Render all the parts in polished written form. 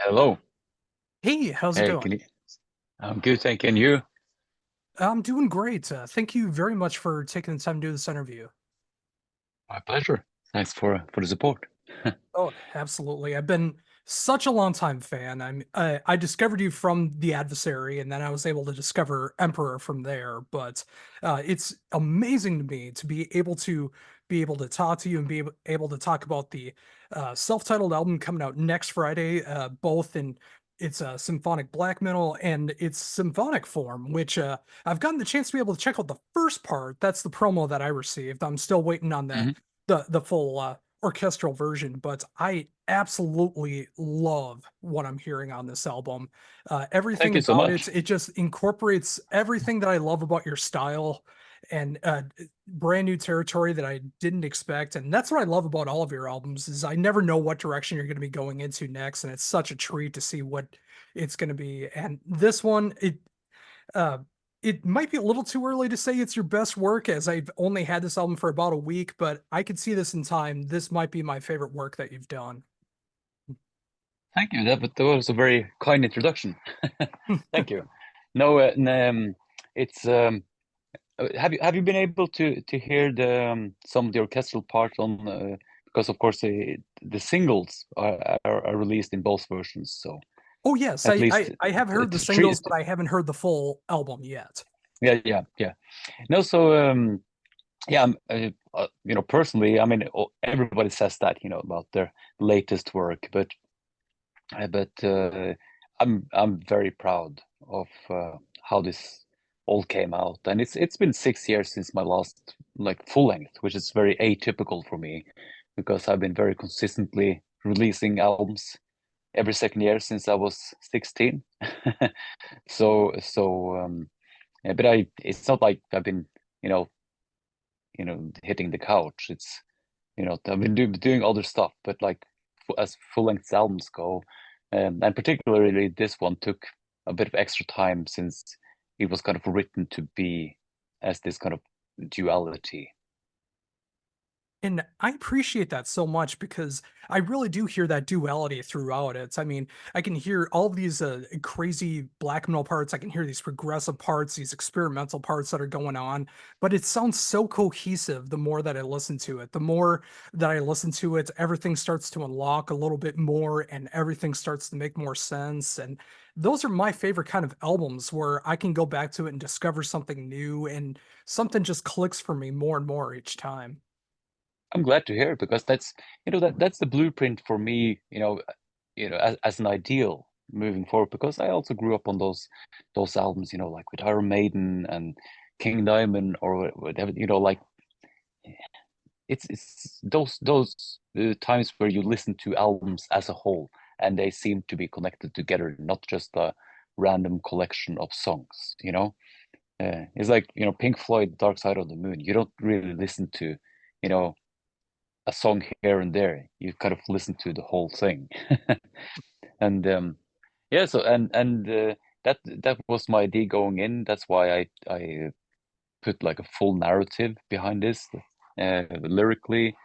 Hello. Hey, how's it Hey, going? I'm good, thank you. And you? I'm doing great. Thank you very much for taking the time to do this interview. My pleasure. Thanks for the support. Oh, absolutely. I've been such a long time fan. I discovered you from The Adversary, and then I was able to discover Emperor from there. But it's amazing to me to be able to talk to you and able to talk about the self-titled album coming out next Friday, both in its symphonic black metal and its symphonic form, which I've gotten the chance to be able to check out the first part. That's the promo that I received. I'm still waiting on Mhm. the full orchestral version, but I absolutely love what I'm hearing on this album. Thank Everything you so about much. it just incorporates everything that I love about your style and brand new territory that I didn't expect. And that's what I love about all of your albums is I never know what direction you're going to be going into next, and it's such a treat to see what it's going to be. And this one, uh, it might be a little too early to say it's your best work, as I've only had this album for about a week, but I could see this in time. This might be my favorite work that you've done. Thank you. That was a very kind introduction. Thank you. No, it's have you been able to hear some of the orchestral parts on because of course the singles are released in both versions, so Oh yes, at least I have heard the it's treated. singles, but I haven't heard the full album yet. Yeah. No, so yeah, personally, I mean, everybody says that, about their latest work, but I'm very proud of how this all came out, and it's been 6 years since my last like full length, which is very atypical for me because I've been very consistently releasing albums every second year since I was 16. Yeah, but it's not like I've been, you know, hitting the couch. It's I've been doing other stuff, but like as full-length albums go, and particularly this one took a bit of extra time since it was kind of written to be as this kind of duality. And I appreciate that so much because I really do hear that duality throughout it. I mean, I can hear all of these crazy black metal parts. I can hear these progressive parts, these experimental parts that are going on, but it sounds so cohesive the more that I listen to it. The more that I listen to it, everything starts to unlock a little bit more and everything starts to make more sense. And those are my favorite kind of albums where I can go back to it and discover something new and something just clicks for me more and more each time. I'm glad to hear it because that's the blueprint for me, as an ideal moving forward. Because I also grew up on those albums, like with Iron Maiden and King Diamond or whatever, like it's those times where you listen to albums as a whole and they seem to be connected together, not just a random collection of songs. It's like Pink Floyd, Dark Side of the Moon. You don't really listen to you know a song here and there. You kind of listen to the whole thing. And yeah, so and that was my idea going in. That's why I put like a full narrative behind this, lyrically.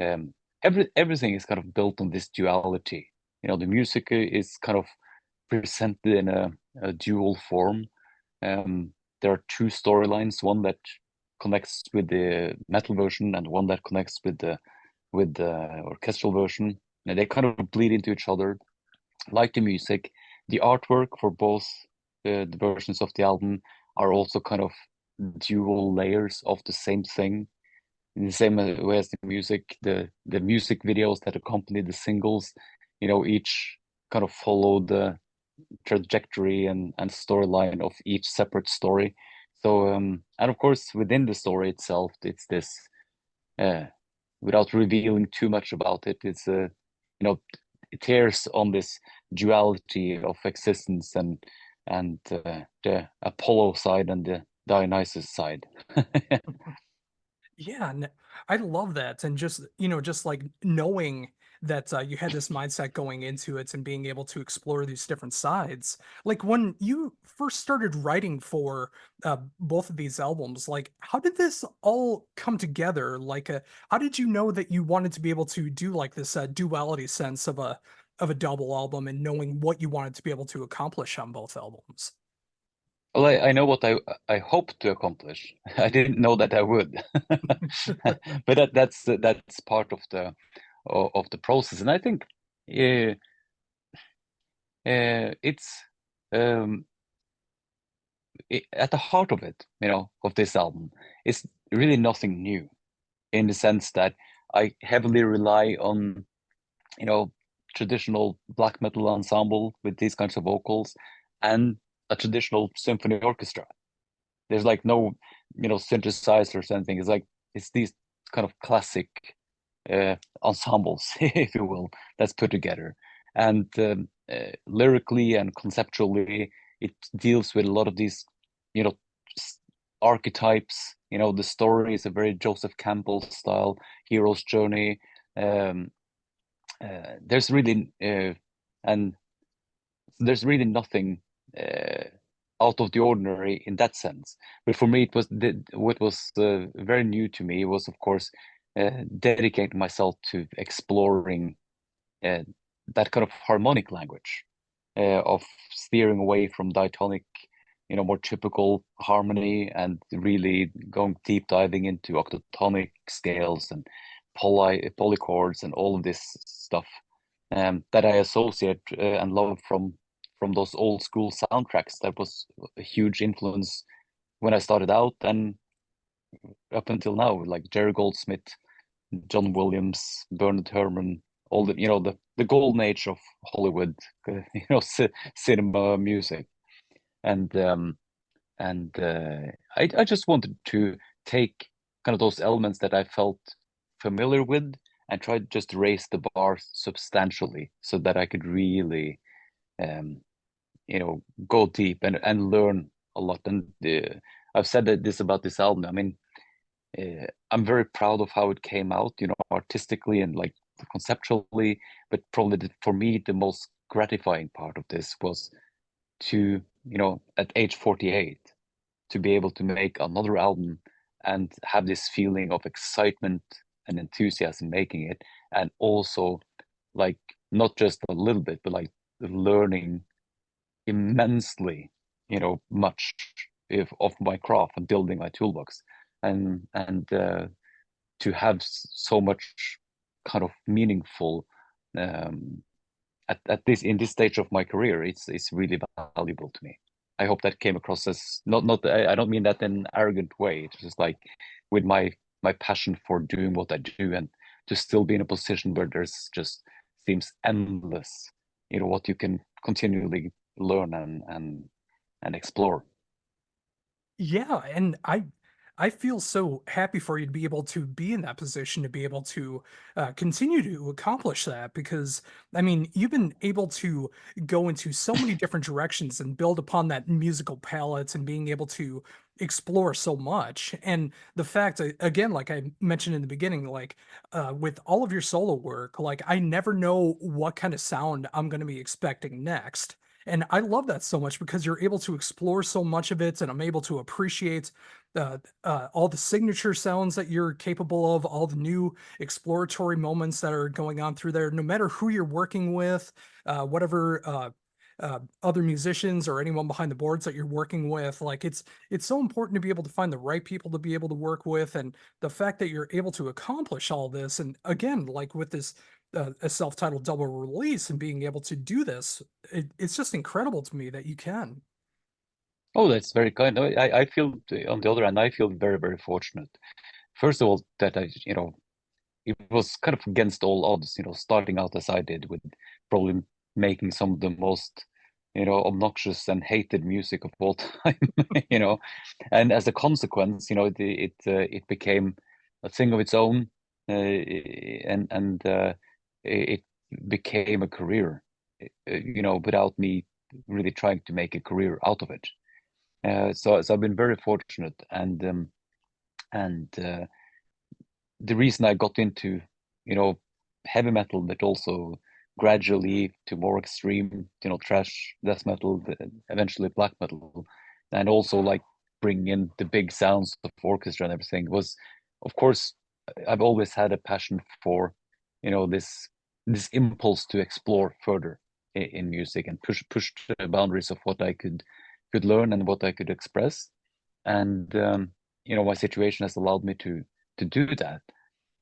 Um, everything is kind of built on this duality. The music is kind of presented in a dual form. There are two storylines, one that connects with the metal version and one that connects with the orchestral version. And they kind of bleed into each other, like the music. The artwork for both the versions of the album are also kind of dual layers of the same thing. In the same way as the music videos that accompany the singles, each kind of follow the trajectory and storyline of each separate story. So, and of course, within the story itself, it's this, uh, without revealing too much about it, it tears on this duality of existence and the Apollo side and the Dionysus side. Yeah, and I love that. And just like knowing that you had this mindset going into it and being able to explore these different sides. Like when you first started writing for both of these albums, like how did this all come together? Like, how did you know that you wanted to be able to do like this duality sense of of a double album and knowing what you wanted to be able to accomplish on both albums? Well, I know what I hope to accomplish. I didn't know that I would, but that's part of the process, and I think uh, it's um, at the heart of it, of this album, is really nothing new in the sense that I heavily rely on you know, traditional black metal ensemble with these kinds of vocals and a traditional symphony orchestra. There's like no, synthesizers or anything. It's these kind of classic ensembles, if you will, that's put together. And lyrically and conceptually, it deals with a lot of these, you know, archetypes. The story is a very Joseph Campbell style hero's journey. Um, there's really and there's really nothing uh, out of the ordinary in that sense. But for me, what was very new to me was, of course, dedicating myself to exploring uh, that kind of harmonic language of steering away from diatonic, more typical harmony and really going deep diving into octotonic scales and polychords and all of this stuff that I associate and love from those old school soundtracks. That was a huge influence when I started out and up until now, like Jerry Goldsmith, John Williams, Bernard Herrmann, all the golden age of Hollywood, cinema music, and I just wanted to take kind of those elements that I felt familiar with and try just to raise the bar substantially so that I could really um, go deep and learn a lot. And I've said that this about this album. I mean, I'm very proud of how it came out, artistically and like conceptually. But probably for me, the most gratifying part of this was to, at age 48, to be able to make another album and have this feeling of excitement and enthusiasm making it, and also like not just a little bit, but like learning immensely, much if of my craft and building my toolbox, and to have so much kind of meaningful um, at this in this stage of my career, it's really valuable to me. I hope that came across as not I don't mean that in an arrogant way. It's just like with my passion for doing what I do and to still be in a position where there's just seems endless, what you can continually learn and explore. Yeah, and I feel so happy for you to be able to be in that position to be able to continue to accomplish that because I mean you've been able to go into so many different directions and build upon that musical palette and being able to explore so much and the fact again like I mentioned in the beginning like with all of your solo work like I never know what kind of sound I'm going to be expecting next. And I love that so much because you're able to explore so much of it, and I'm able to appreciate all the signature sounds that you're capable of, all the new exploratory moments that are going on through there, no matter who you're working with, whatever other musicians or anyone behind the boards that you're working with. Like it's so important to be able to find the right people to be able to work with, and the fact that you're able to accomplish all this, and again, like with this a self-titled double release and being able to do this, it's just incredible to me that you can. Oh, that's very kind. No, I feel on the other hand, I feel very, very fortunate. First of all, that it was kind of against all odds, starting out as I did with probably making some of the most, obnoxious and hated music of all time, and as a consequence, it became a thing of its own, and it became a career, without me really trying to make a career out of it. So I've been very fortunate, and the reason I got into, heavy metal, but also gradually to more extreme, thrash, death metal, eventually black metal, and also like bringing in the big sounds of orchestra and everything was, of course, I've always had a passion for, this. this impulse to explore further in music and push the boundaries of what I could learn and what I could express. And my situation has allowed me to do that.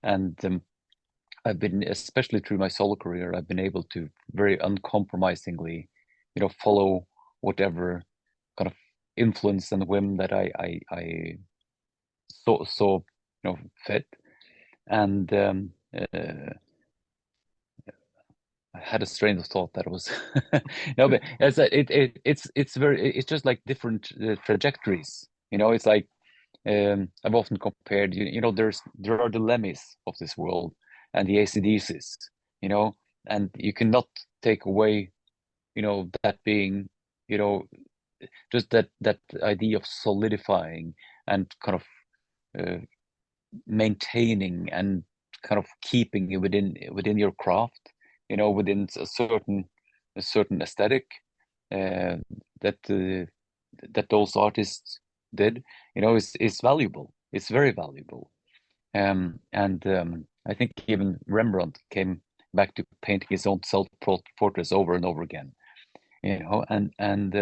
And I've been, especially through my solo career, I've been able to very uncompromisingly, follow whatever kind of influence and whim that I saw fit. And I had a strange thought that was no, but it's just like different trajectories. It's like I've often compared, there are the Lemmys of this world and the AC/DCs, and you cannot take away, that being, you know, just that idea of solidifying and kind of maintaining and kind of keeping it within your craft, within a certain aesthetic uh, that that those artists did, is valuable. It's very valuable. And I think even Rembrandt came back to painting his own self-portraits over and over again. And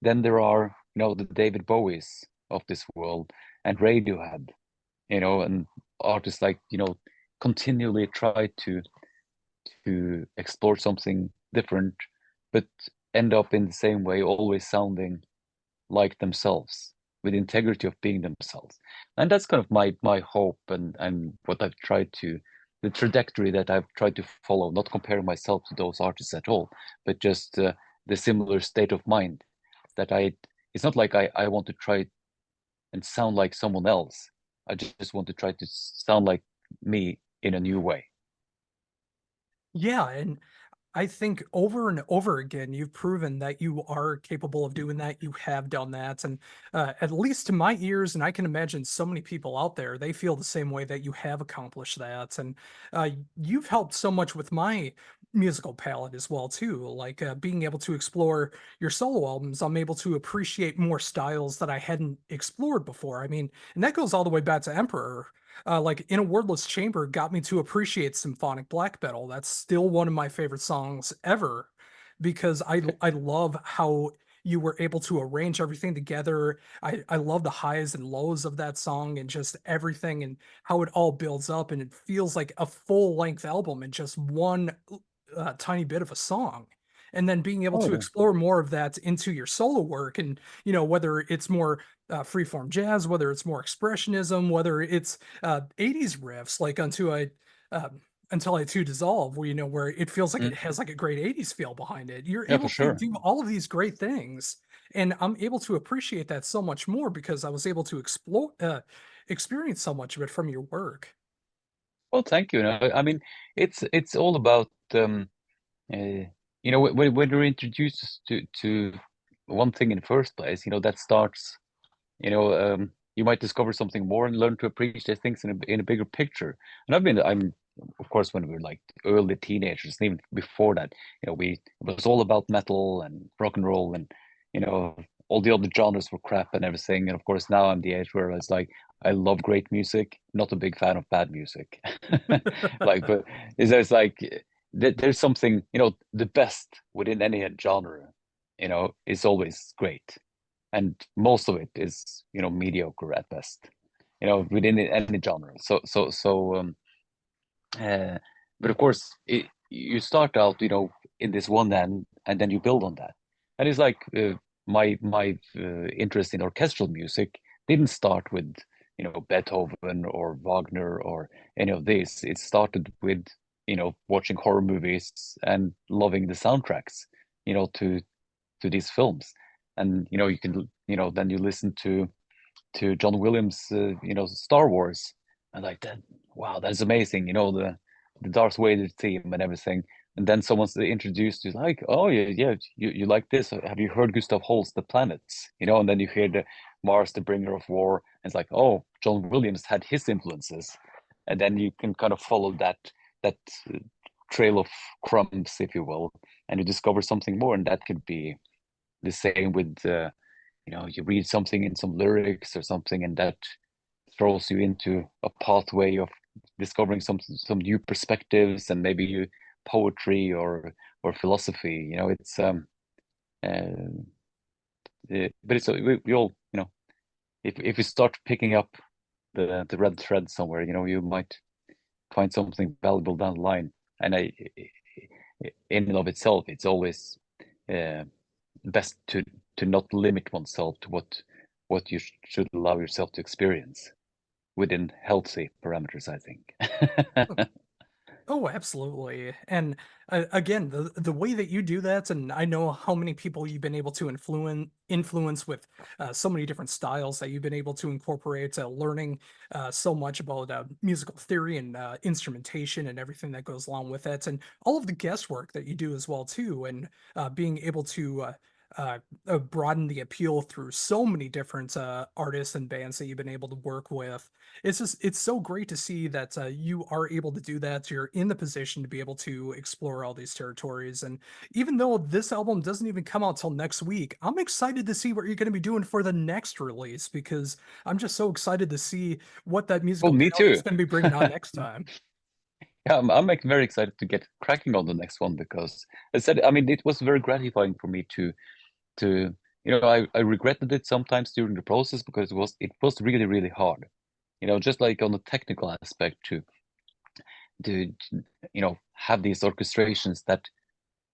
then there are, the David Bowies of this world and Radiohead, and artists like, continually try to explore something different, but end up in the same way, always sounding like themselves, with the integrity of being themselves. And that's kind of my hope, and what I've tried to, the trajectory that I've tried to follow, not comparing myself to those artists at all, but just the similar state of mind that it's not like I want to try and sound like someone else. I just want to try to sound like me in a new way. Yeah, and I think over and over again, you've proven that you are capable of doing that. You have done that. And at least to my ears, and I can imagine so many people out there, they feel the same way that you have accomplished that. And you've helped so much with my musical palette as well, too. Like being able to explore your solo albums, I'm able to appreciate more styles that I hadn't explored before. I mean, and that goes all the way back to Emperor. Like In a Wordless Chamber got me to appreciate symphonic black metal. That's still one of my favorite songs ever because I love how you were able to arrange everything together. I love the highs and lows of that song and just everything and how it all builds up and it feels like a full length album in just one tiny bit of a song. And then being able Oh to yeah. explore more of that into your solo work and whether it's more freeform jazz, whether it's more expressionism, whether it's 80s riffs like Until I Too Dissolve, where where it feels like it Mm. has like a great 80s feel behind it. You're Yeah, for able to sure. do all of these great things. And I'm able to appreciate that so much more because I was able to explore experience so much of it from your work. Well, thank you. I mean, it's all about when you're introduced to one thing in the first place, that starts, you might discover something more and learn to appreciate things in a bigger picture. And I'm of course, when we were like early teenagers, and even before that, it was all about metal and rock and roll, and you know all the other genres were crap and everything. And of course, now I'm the age where it's like I love great music, not a big fan of bad music. Like, but it's like there's something, the best within any genre, is always great, and most of it is, mediocre at best, within any genre. Uh, but of course, you start out, in this one end, and then you build on that. And it's like my interest in orchestral music didn't start with, Beethoven or Wagner or any of this. It started with, watching horror movies and loving the soundtracks, to these films. And you can, then you listen to John Williams, Star Wars, and like that. Wow, that's amazing. The Darth Vader theme and everything. And then someone's introduced you like, oh yeah, yeah, you like this? Have you heard Gustav Holst, The Planets? And then you hear the Mars, the Bringer of War, and it's like, oh, John Williams had his influences, and then you can kind of follow that uh, trail of crumbs, if you will, and you discover something more, and that could be the same with you read something in some lyrics or something, and that throws you into a pathway of discovering some new perspectives, and maybe you poetry or philosophy. You know, it's but it's we all, you know, if we start picking up the red thread somewhere, you know, you might find something valuable down the line. And in and of itself, it's always uh, best to not limit oneself to what you should allow yourself to experience within healthy parameters, I think. Oh, absolutely. And again, the way that you do that, and I know how many people you've been able to influence with so many different styles that you've been able to incorporate, learning so much about musical theory and instrumentation and everything that goes along with it, and all of the guesswork that you do as well too, and being able to broaden the appeal through so many different artists and bands that you've been able to work with. It's so great to see that you are able to do that. You're in the position to be able to explore all these territories. And even though this album doesn't even come out till next week, I'm excited to see what you're going to be doing for the next release, because I'm just so excited to see what that Oh, musical me talent too. is going to be bringing on next time. Yeah, I'm like very excited to get cracking on the next one because I said, I mean, it was very gratifying for me to you know, I regretted it sometimes during the process because it was really really hard. You know, just like on the technical aspect to you know, have these orchestrations that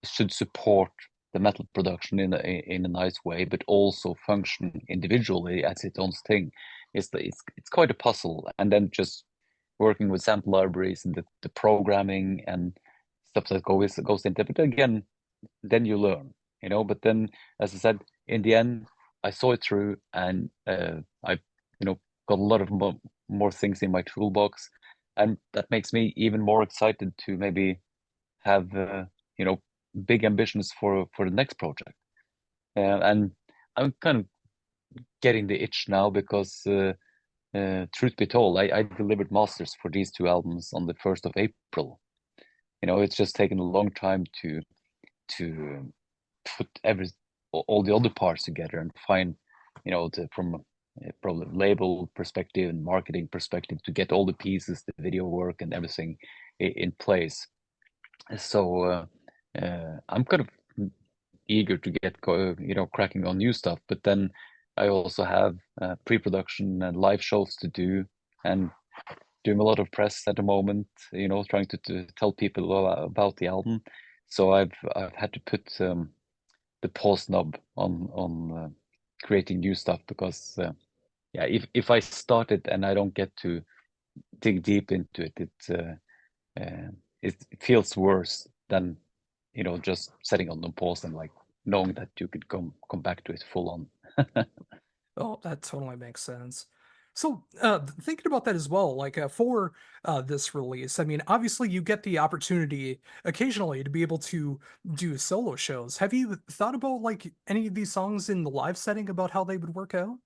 should support the metal production in a nice way, but also function individually as its own thing. It's quite a puzzle, and then just working with sample libraries and the programming and stuff that goes into it. But again, then you learn, you know. But then, as I said, in the end, I saw it through, and I, you know, got a lot of more things in my toolbox, and that makes me even more excited to maybe have you know, big ambitions for the next project. And I'm kind of getting the itch now because truth be told, I delivered masters for these two albums on the 1st of April. You know, it's just taken a long time to put all the other parts together and find, you know, from a probably label perspective and marketing perspective to get all the pieces, the video work and everything in place. So I'm kind of eager to get you know, cracking on new stuff. But then I also have pre-production and live shows to do, and doing a lot of press at the moment. You know, trying to tell people about the album. So I've had to put the pause knob on creating new stuff because yeah, if I start it and I don't get to dig deep into it, it feels worse than, you know, just setting on the pause and like knowing that you could come back to it full on. Oh, that totally makes sense. So, thinking about that as well, like for this release, I mean, obviously you get the opportunity occasionally to be able to do solo shows. Have you thought about like any of these songs in the live setting about how they would work out?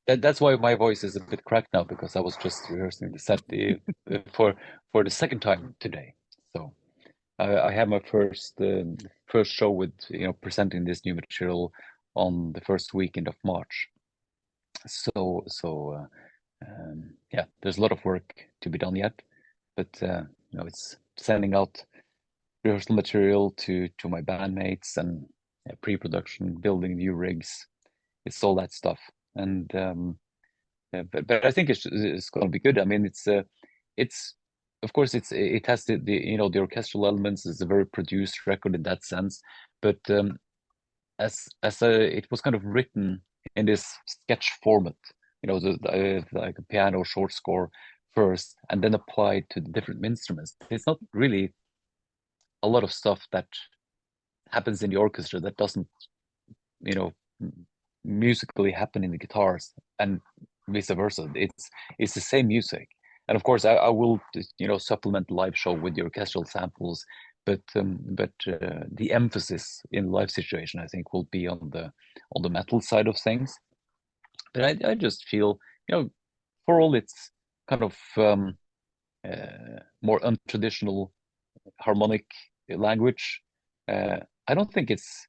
That's why my voice is a bit cracked now because I was just rehearsing the set for the second time today. So I had my first show with, you know, presenting this new material on the first weekend of March. So yeah, there's a lot of work to be done yet, but you know, it's sending out rehearsal material to my bandmates and pre-production, building new rigs. It's all that stuff, and but I think it's going to be good. I mean, it's of course it has the you know, the orchestral elements. It's a very produced record in that sense, but it was kind of written in this sketch format, you know, like a piano short score first, and then applied to the different instruments. It's not really a lot of stuff that happens in the orchestra that doesn't, you know, musically happen in the guitars, and vice versa. It's the same music, and of course I will, you know, supplement the live show with the orchestral samples, but the emphasis in live situation I think will be on the metal side of things. But I just feel, you know, for all its kind of more untraditional harmonic language, I don't think it's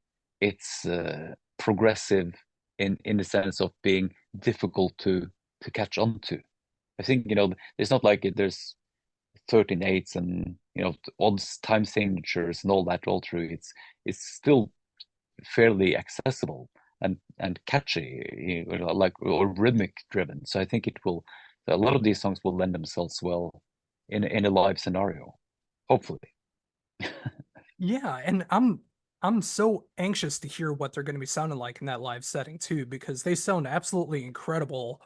progressive in the sense of being difficult to catch on to. I think, you know, it's not like there's 13 eighths and all these time signatures and all that all through, it's still fairly accessible and catchy, like or rhythmic driven. So I think it will a lot of these songs will lend themselves well in a live scenario, hopefully. Yeah, and I'm so anxious to hear what they're going to be sounding like in that live setting too, because they sound absolutely incredible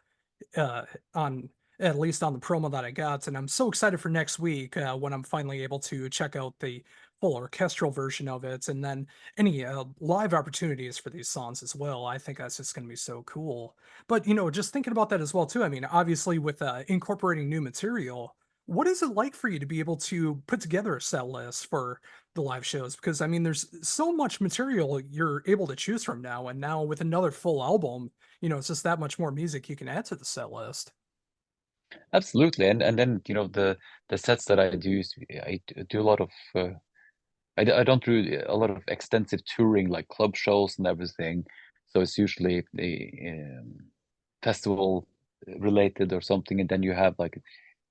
uh on at least on the promo that I got, and I'm so excited for next week when I'm finally able to check out the full orchestral version of it, and then any live opportunities for these songs as well. I think that's just going to be so cool. But just thinking about that as well too. I mean, obviously with incorporating new material, what is it like for you to be able to put together a set list for the live shows? Because I mean, there's so much material you're able to choose from now, and now with another full album, it's just that much more music you can add to the set list. Absolutely, and then the sets that I do, do a lot of I don't do a lot of extensive touring like club shows and everything. So it's usually the festival related or something, and then you have like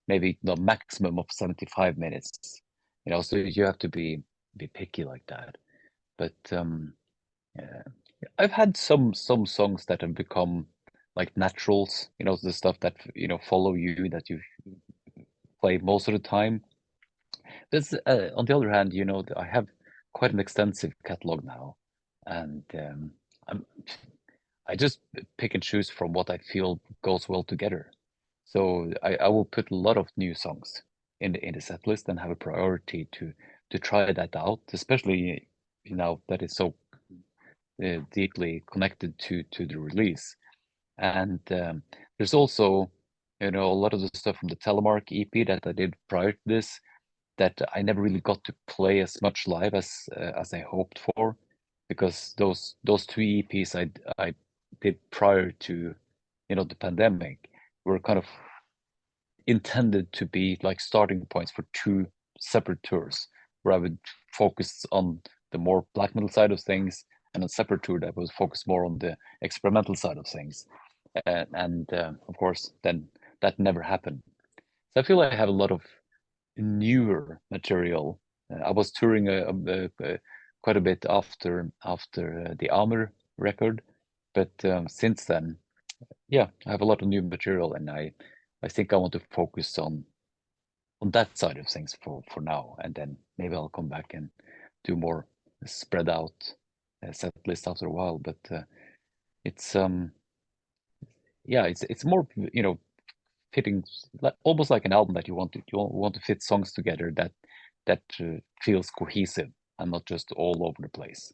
maybe the maximum of 75 minutes. So you have to be picky like that. But yeah, I've had some songs that have become like naturals, the stuff that follow you that you play most of the time. This, on the other hand, I have quite an extensive catalog now, and I'm, I just pick and choose from what I feel goes well together. So I will put a lot of new songs in the set list and have a priority to try that out, especially that is so deeply connected to the release. And there's also a lot of the stuff from the Telemark EP that I did prior to this that I never really got to play as much live as I hoped for, because those two EPs I did prior to the pandemic were kind of intended to be like starting points for two separate tours, where I would focus on the more black metal side of things, and a separate tour that was focused more on the experimental side of things. And of course, then that never happened. So I feel like I have a lot of newer material. I was touring quite a bit after the Armor record, but since then, yeah, I have a lot of new material, and I think I want to focus on that side of things for now, and then maybe I'll come back and do more spread out set list after a while. But it's yeah, it's more fitting, like almost like an album that you want to fit songs together that feels cohesive and not just all over the place.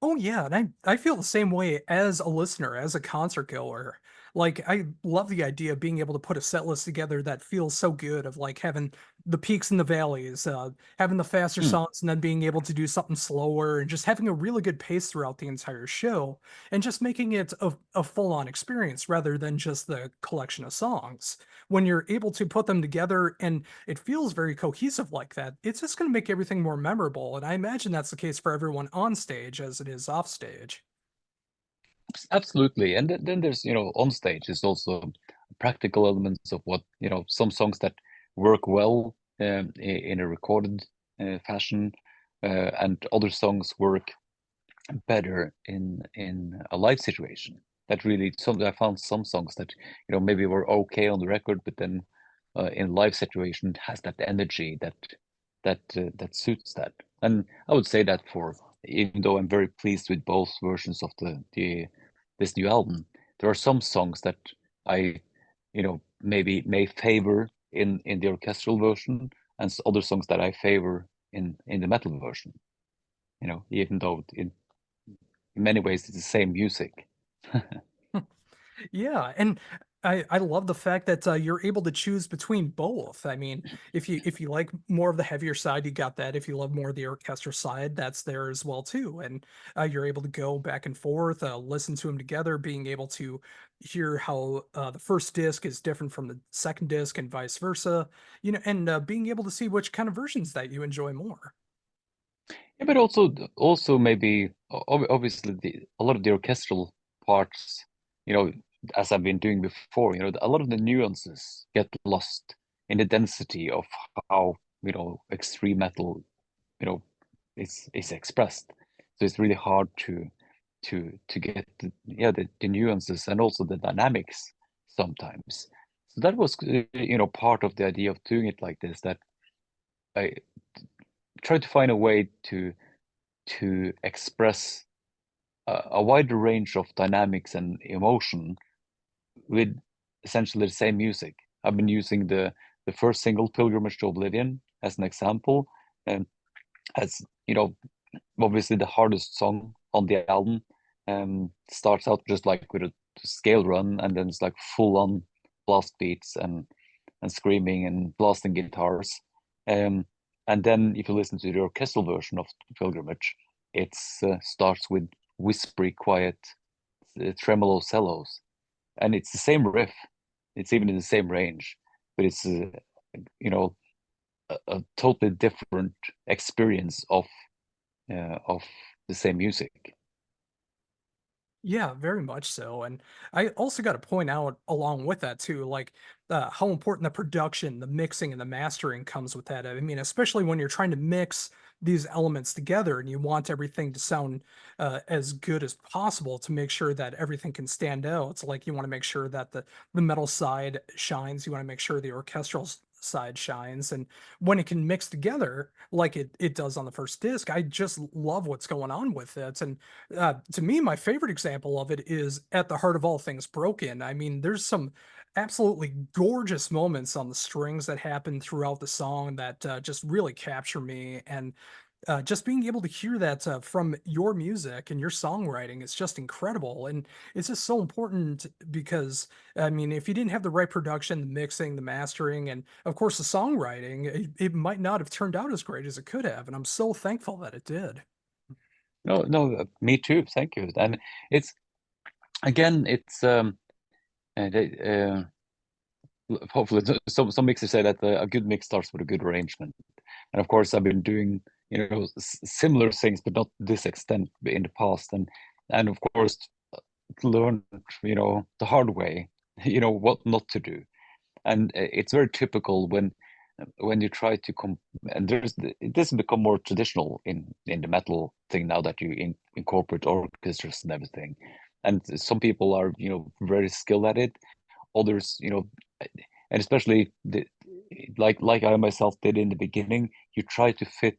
Oh yeah, and I feel the same way as a listener, as a concert goer. Like I love the idea of being able to put a set list together that feels so good, of like having the peaks and the valleys, having the faster Mm. songs and then being able to do something slower and just having a really good pace throughout the entire show and just making it a full-on experience rather than just the collection of songs. When you're able to put them together and it feels very cohesive like that, it's just going to make everything more memorable. And I imagine that's the case for everyone on stage as it is off stage. Absolutely. And then there's, on stage is also practical elements of what, some songs that work well in a recorded fashion, and other songs work better in a live situation. That really, I found some songs that, maybe were okay on the record, but then in live situation it has that energy that suits that. And I would say that for, even though I'm very pleased with both versions of the this new album, there are some songs that I, maybe may favor in the orchestral version, and other songs that I favor in the metal version. Even though in many ways it's the same music. Yeah, and I love the fact that you're able to choose between both. I mean, if you like more of the heavier side, you got that. If you love more of the orchestra side, that's there as well too. And you're able to go back and forth, listen to them together, being able to hear how the first disc is different from the second disc and vice versa. And being able to see which kind of versions that you enjoy more. Yeah, but also maybe obviously a lot of the orchestral parts, you know, as I've been doing before, a lot of the nuances get lost in the density of how extreme metal, is expressed. So it's really hard to get the nuances and also the dynamics sometimes. So that was part of the idea of doing it like this, that I tried to find a way to express a wider range of dynamics and emotion with essentially the same music. I've been using the first single, Pilgrimage to Oblivion, as an example, and as obviously the hardest song on the album. Starts out just like with a scale run, and then it's like full on blast beats and screaming and blasting guitars. Um, and then if you listen to the orchestral version of Pilgrimage, it starts with whispery, quiet, tremolo cellos, and it's the same riff. It's even in the same range, but it's you know a totally different experience of the same music. Yeah, very much so. And I also got to point out along with that too, like how important the production, the mixing, and the mastering comes with that. I mean, especially when you're trying to mix these elements together and you want everything to sound as good as possible to make sure that everything can stand out. It's like you want to make sure that the metal side shines. You want to make sure the orchestral side shines, and when it can mix together like it does on the first disc, I just love what's going on with it. And to me, my favorite example of it is At the Heart of All Things Broken. I mean, there's some absolutely gorgeous moments on the strings that happen throughout the song that just really capture me. And just being able to hear that from your music and your songwriting is just incredible. And it's just so important because, I mean, if you didn't have the right production, the mixing, the mastering, and of course the songwriting, it might not have turned out as great as it could have. And I'm so thankful that it did. No, no, me too. Thank you. And it's again, it's they, hopefully some mixers say that a good mix starts with a good arrangement. And of course, I've been doing similar things, but not this extent in the past. And of course, learned the hard way, what not to do. And it's very typical when you try to come, and this has become more traditional in the metal thing now that you incorporate orchestras and everything. And some people are very skilled at it. Others, and especially like I myself did in the beginning, you try to fit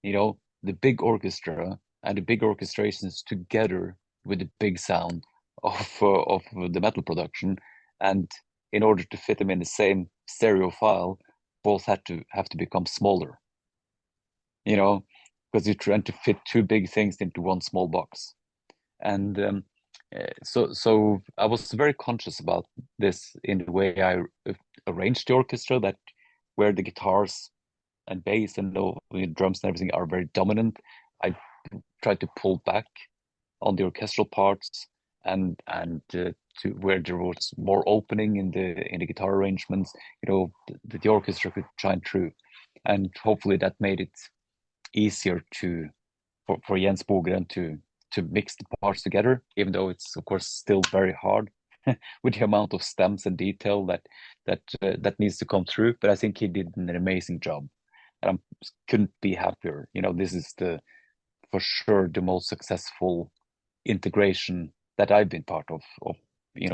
the big orchestra and the big orchestrations together with the big sound of the metal production, and in order to fit them in the same stereo file, both have to become smaller, you know, because you're trying to fit two big things into one small box. And so I was very conscious about this in the way I arranged the orchestra, that where the guitars and bass and the drums and everything are very dominant, I tried to pull back on the orchestral parts, and to where there was more opening in the guitar arrangements, the orchestra could shine through, and hopefully that made it easier for Jens Bogren to mix the parts together, even though it's of course still very hard with the amount of stems and detail that needs to come through. But I think he did an amazing job, and I couldn't be happier. This is for sure the most successful integration that I've been part of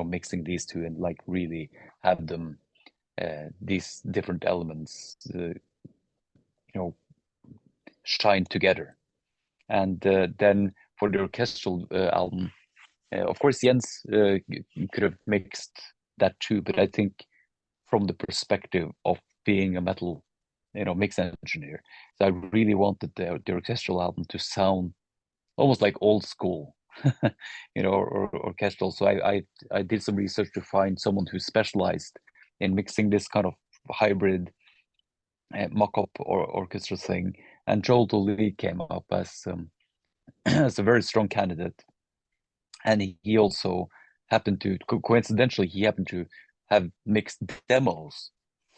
mixing these two and like really have them these different elements shine together. And then for the orchestral album, of course Jens could have mixed that too, but I think from the perspective of being a metal mix engineer, so I really wanted the orchestral album to sound almost like old school, or orchestral. So I did some research to find someone who specialized in mixing this kind of hybrid mock-up or orchestra thing, and Joel Dolly came up as as a very strong candidate. And he also happened to coincidentally he happened to have mixed demos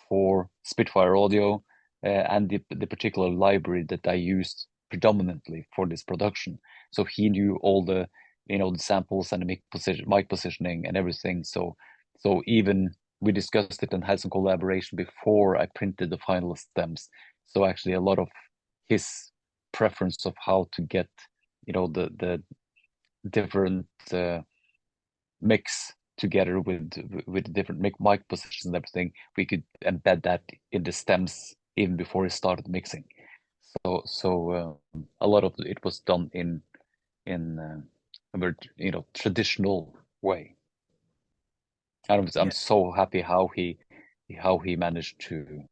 for Spitfire Audio, and the particular library that I used predominantly for this production. So he knew all the samples and the mic positioning and everything. So even we discussed it and had some collaboration before I printed the final stems. So actually, a lot of his preference of how to get, the different mix together with different mic positions and everything, we could embed that in the stems even before he started mixing. So a lot of it was done in a very traditional way. I'm Yeah, so happy how he managed to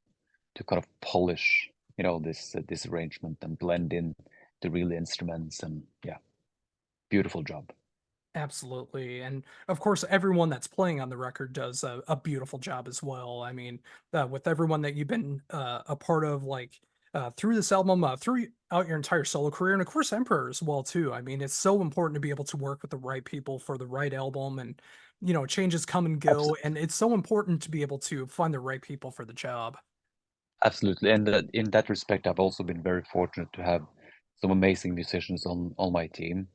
kind of polish this arrangement and blend in the real instruments, and yeah, beautiful job. absolutely. And of course, everyone that's playing on the record does a beautiful job as well. I mean, with everyone that you've been a part of, like through this album, throughout your entire solo career, and of course, Emperor as well too. I mean, it's so important to be able to work with the right people for the right album, and changes come and go, and it's so important to be able to find the right people for the job. Absolutely, and in that respect, I've also been very fortunate to have some amazing musicians on my team.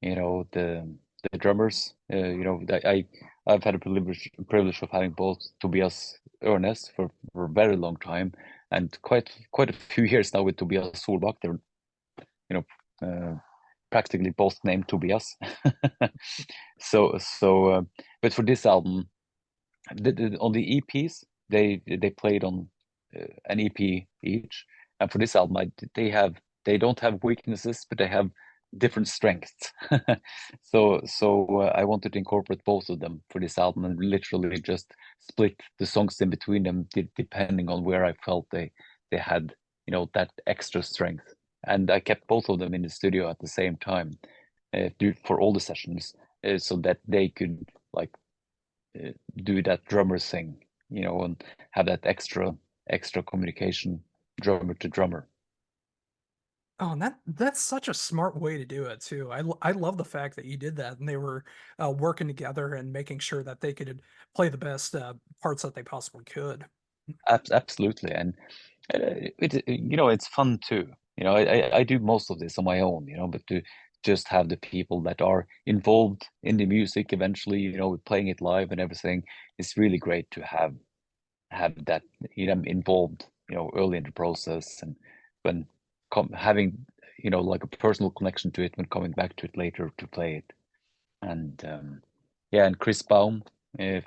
The drummers. I've had a privilege of having both Tobias Ernest for a very long time, and quite a few years now with Tobias Solbach. They're you know practically both named Tobias. But for this album, on the EPs, they played on an EP each, and for this album, they don't have weaknesses, but they have different strengths. So I wanted to incorporate both of them for this album and literally just split the songs in between them, depending on where I felt they had that extra strength, and I kept both of them in the studio at the same time for all the sessions, so that they could like do that drummer thing, and have that extra communication, drummer to drummer. Oh, and that's such a smart way to do it too. I love the fact that you did that, and they were working together and making sure that they could play the best parts that they possibly could. Absolutely, and it's fun too. I do most of this on my own, but to just have the people that are involved in the music eventually, playing it live and everything, it's really great to have that involved, early in the process, and when having like a personal connection to it when coming back to it later to play it. And yeah, and Chris Baum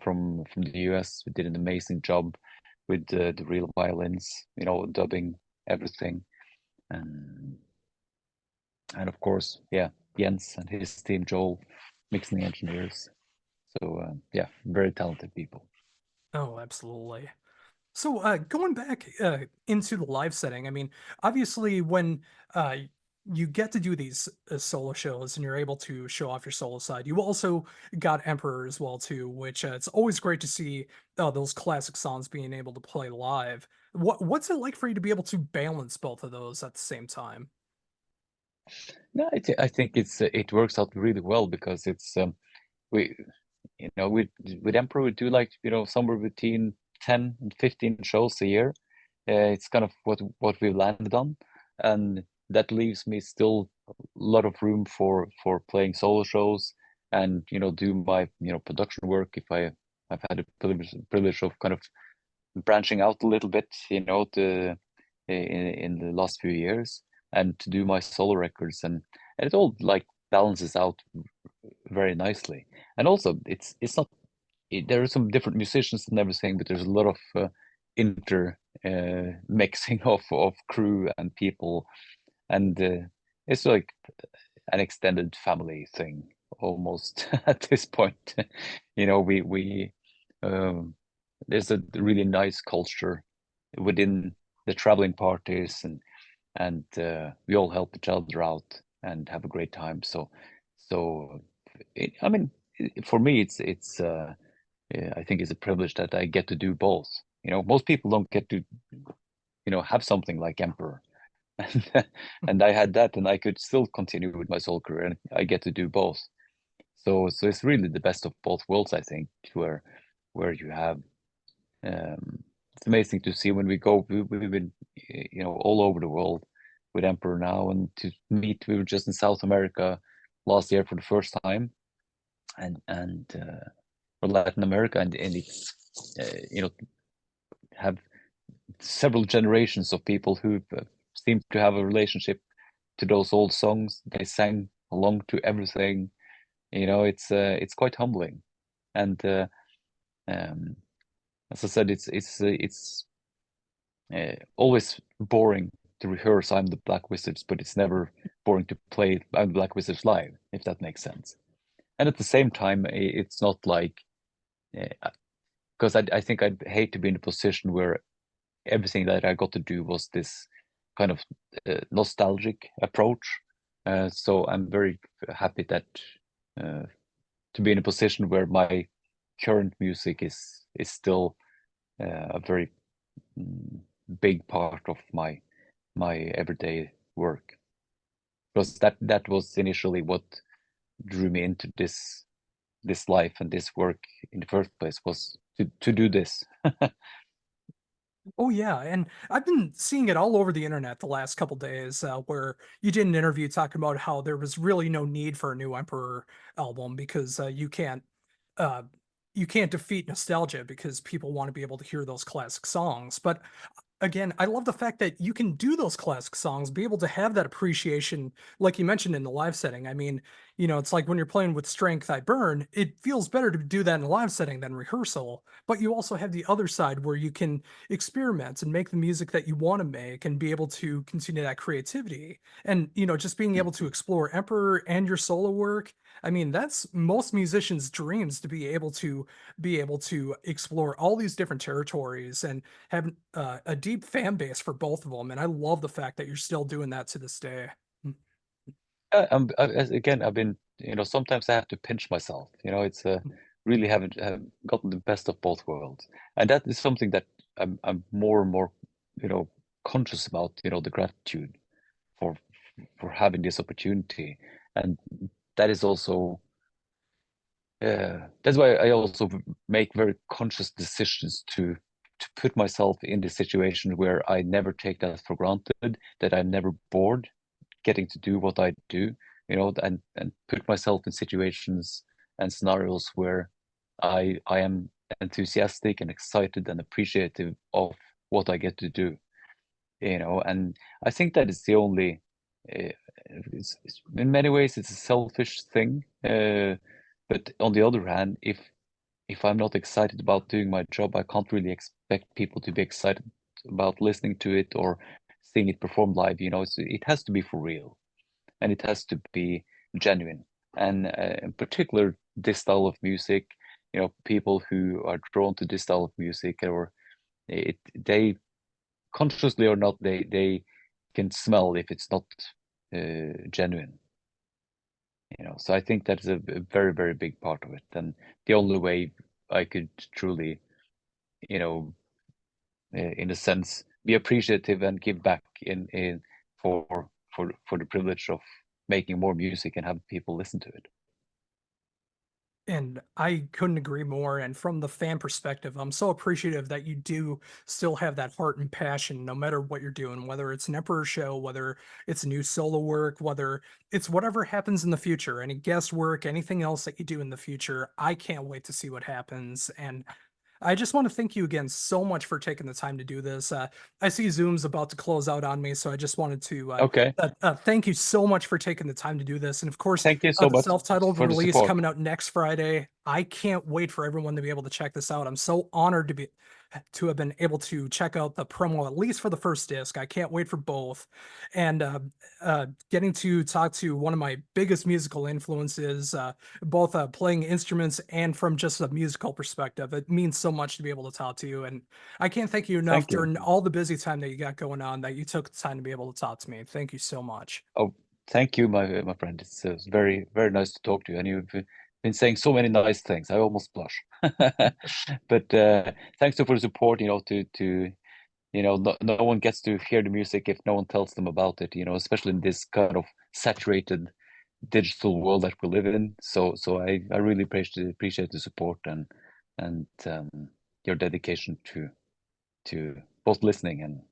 from the US did an amazing job with the real violins, dubbing everything, and of course, yeah, Jens and his team, Joel, mixing engineers. So yeah, very talented people. Oh, absolutely. So, going back into the live setting, I mean, obviously, when you get to do these solo shows and you're able to show off your solo side, you also got Emperor as well too, which it's always great to see those classic songs being able to play live. What's it like for you to be able to balance both of those at the same time? No, I think it works out really well because it's we with Emperor we do like somewhere between 10 and 15 shows a year. It's kind of what we've landed on, and that leaves me still a lot of room for playing solo shows, and do my production work if I've had a privilege of kind of branching out a little bit, in the last few years, and to do my solo records, and it all like balances out very nicely. And also, it's not there are some different musicians and everything, but there's a lot of inter mixing of crew and people, and it's like an extended family thing almost at this point. We um, there's a really nice culture within the traveling parties, and we all help each other out and have a great time. So I mean, for me, I think it's a privilege that I get to do both. Most people don't get to have something like Emperor, and I had that, and I could still continue with my solo career, and I get to do both. So it's really the best of both worlds, I think, where you have. It's amazing to see when we go. We've been all over the world with Emperor now, and to meet. We were just in South America last year for the first time, and for Latin America, and it's have several generations of people who seem to have a relationship to those old songs. They sang along to everything. It's quite humbling. And um, as I said, it's always boring to rehearse I'm the Black Wizards, but it's never boring to play I'm the Black Wizards live, if that makes sense. And at the same time, it's not like because I think I'd hate to be in a position where everything that I got to do was this kind of nostalgic approach. So I'm very happy that uh, to be in a position where my current music is still a very mm, big part of my everyday work. Because that was initially what drew me into this life and this work in the first place was to do this. Oh yeah, and I've been seeing it all over the internet the last couple days, where you did an interview talking about how there was really no need for a new Emperor album because uh, you can't defeat nostalgia because people want to be able to hear those classic songs. But again, I love the fact that you can do those classic songs, be able to have that appreciation, like you mentioned in the live setting. I mean, it's like when you're playing with Strength I Burn, it feels better to do that in a live setting than rehearsal. But you also have the other side where you can experiment and make the music that you want to make and be able to continue that creativity. And, just being able to explore Emperor and your solo work. I mean, that's most musicians' dreams to be able to explore all these different territories and have a deep fan base for both of them, and I love the fact that you're still doing that to this day. Mm. Again, I've been, sometimes I have to pinch myself. It's really haven't gotten the best of both worlds, and that is something that I'm more and more, conscious about. The gratitude for having this opportunity, and that is also that's why I also make very conscious decisions to put myself in the situation where I never take that for granted, that I'm never bored getting to do what I do, and put myself in situations and scenarios where I am enthusiastic and excited and appreciative of what I get to do, and I think that is the only in many ways it's a selfish thing, but on the other hand, if I'm not excited about doing my job, I can't really expect people to be excited about listening to it or seeing it performed live. It has to be for real and it has to be genuine. And in particular, this style of music, people who are drawn to this style of music, or they consciously or not, they can smell if it's not genuine. So I think that's a very, very big part of it. And the only way I could truly, you know, in a sense, be appreciative and give back in for the privilege of making more music and have people listen to it. And I couldn't agree more. And from the fan perspective, I'm so appreciative that you do still have that heart and passion, no matter what you're doing, whether it's an Emperor show, whether it's new solo work, whether it's whatever happens in the future, any guest work, anything else that you do in the future. I can't wait to see what happens. And I just want to thank you again so much for taking the time to do this. I see Zoom's about to close out on me, so I just wanted to Okay. thank you so much for taking the time to do this. And of course, Thank you so the much self-titled for the release support. coming out next Friday. I can't wait for everyone to be able to check this out. I'm so honored to have been able to check out the promo at least for the first disc. I can't wait for both. And getting to talk to one of my biggest musical influences, both playing instruments and from just a musical perspective. It means so much to be able to talk to you. And I can't thank you enough Thank you. during all the busy time that you got going on that you took the time to be able to talk to me. Thank you so much. Oh, thank you, my friend. It's very, very nice to talk to you, and you've been saying so many nice things. I almost blush. But thanks for the support. No one gets to hear the music if no one tells them about it. Especially in this kind of saturated digital world that we live in. So I really appreciate the support and your dedication to both listening